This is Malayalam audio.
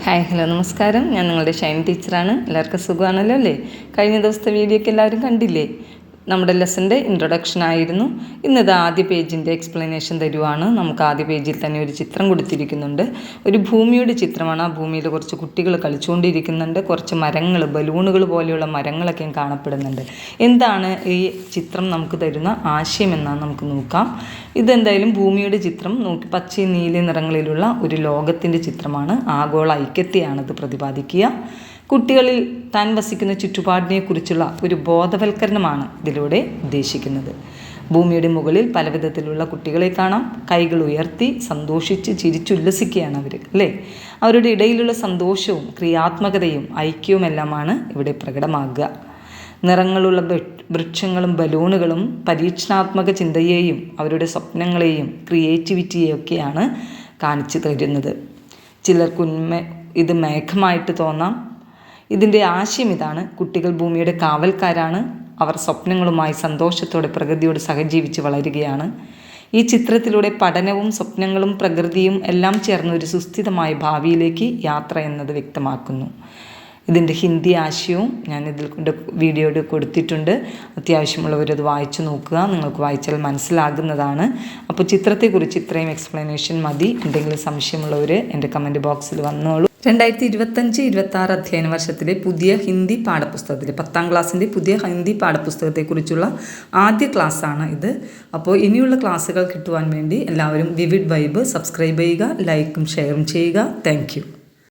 ഹായ് ഹലോ നമസ്കാരം. ഞാൻ നിങ്ങളുടെ ഷൈൻ ടീച്ചറാണ്. എല്ലാവർക്കും സുഖമാണല്ലോ അല്ലേ? കഴിഞ്ഞ ദിവസത്തെ വീഡിയോയ്ക്ക് എല്ലാവരും കണ്ടില്ലേ? നമ്മുടെ ലെസൻ്റെ ഇൻട്രൊഡക്ഷൻ ആയിരുന്നു. ഇന്നത് ആദ്യ പേജിൻ്റെ എക്സ്പ്ലനേഷൻ തരുവാണ്. നമുക്ക് ആദ്യ പേജിൽ തന്നെ ഒരു ചിത്രം കൊടുത്തിരിക്കുന്നുണ്ട്. ഒരു ഭൂമിയുടെ ചിത്രമാണ്. ആ ഭൂമിയിൽ കുറച്ച് കുട്ടികൾ കളിച്ചുകൊണ്ടിരിക്കുന്നുണ്ട്. കുറച്ച് മരങ്ങൾ, ബലൂണുകൾ പോലെയുള്ള മരങ്ങളൊക്കെയും കാണപ്പെടുന്നുണ്ട്. എന്താണ് ഈ ചിത്രം നമുക്ക് തരുന്ന ആശയം എന്നാണ് നമുക്ക് നോക്കാം. ഇതെന്തായാലും ഭൂമിയുടെ ചിത്രം നോക്കി പച്ചയും നീല നിറങ്ങളിലുള്ള ഒരു ലോകത്തിൻ്റെ ചിത്രമാണ്. ആഗോള ഐക്യത്തെയാണിത് പ്രതിപാദിക്കുക. കുട്ടികളിൽ താൻ വസിക്കുന്ന ചുറ്റുപാടിനെക്കുറിച്ചുള്ള ഒരു ബോധവൽക്കരണമാണ് ഇതിലൂടെ ഉദ്ദേശിക്കുന്നത്. ഭൂമിയുടെ മുകളിൽ പലവിധത്തിലുള്ള കുട്ടികളെ കാണാം. കൈകൾ ഉയർത്തി സന്തോഷിച്ച് ചിരിച്ചുല്ലസിക്കുകയാണ് അവർ, അല്ലേ? അവരുടെ ഇടയിലുള്ള സന്തോഷവും ക്രിയാത്മകതയും ഐക്യവുമെല്ലാമാണ് ഇവിടെ പ്രകടമാകുക. നിറങ്ങളുള്ള വൃക്ഷങ്ങളും ബലൂണുകളും പരീക്ഷണാത്മക ചിന്തയെയും അവരുടെ സ്വപ്നങ്ങളെയും ക്രിയേറ്റിവിറ്റിയെയൊക്കെയാണ് കാണിച്ചു തരുന്നത്. ചിലർക്ക് ഇത് മേഘമായിട്ട് തോന്നാം. ഇതിൻ്റെ ആശയം ഇതാണ്: കുട്ടികൾ ഭൂമിയുടെ കാവൽക്കാരാണ്. അവർ സ്വപ്നങ്ങളുമായി സന്തോഷത്തോടെ പ്രകൃതിയോട് സഹജീവിച്ച് വളരുകയാണ്. ഈ ചിത്രത്തിലൂടെ പഠനവും സ്വപ്നങ്ങളും പ്രകൃതിയും എല്ലാം ചേർന്ന ഒരു സുസ്ഥിരമായ ഭാവിയിലേക്ക് യാത്ര എന്നത് വ്യക്തമാക്കുന്നു. ഇതിൻ്റെ ഹിന്ദി ആശയവും ഞാൻ വീഡിയോയിൽ കൊടുത്തിട്ടുണ്ട്. അത്യാവശ്യമുള്ളവരത് വായിച്ചു നോക്കുക. നിങ്ങൾക്ക് വായിച്ചാൽ മനസ്സിലാകുന്നതാണ്. അപ്പോൾ ചിത്രത്തെക്കുറിച്ച് ഇത്രയും എക്സ്പ്ലനേഷൻ മതി. എന്തെങ്കിലും സംശയമുള്ളവർ എൻ്റെ കമൻറ്റ് ബോക്സിൽ വന്നോളൂ. 2025-26 അധ്യയന വർഷത്തിലെ പുതിയ ഹിന്ദി പാഠപുസ്തകത്തിലെ 10ാം ക്ലാസ്സിൻ്റെ പുതിയ ഹിന്ദി പാഠപുസ്തകത്തെക്കുറിച്ചുള്ള ആദ്യ ക്ലാസ്സാണ് ഇത്. അപ്പോൾ ഇനിയുള്ള ക്ലാസ്സുകൾ കിട്ടുവാൻ വേണ്ടി എല്ലാവരും വിവിഡ് വൈബ് സബ്സ്ക്രൈബ് ചെയ്യുക, ലൈക്കും ഷെയറും ചെയ്യുക. Thank you.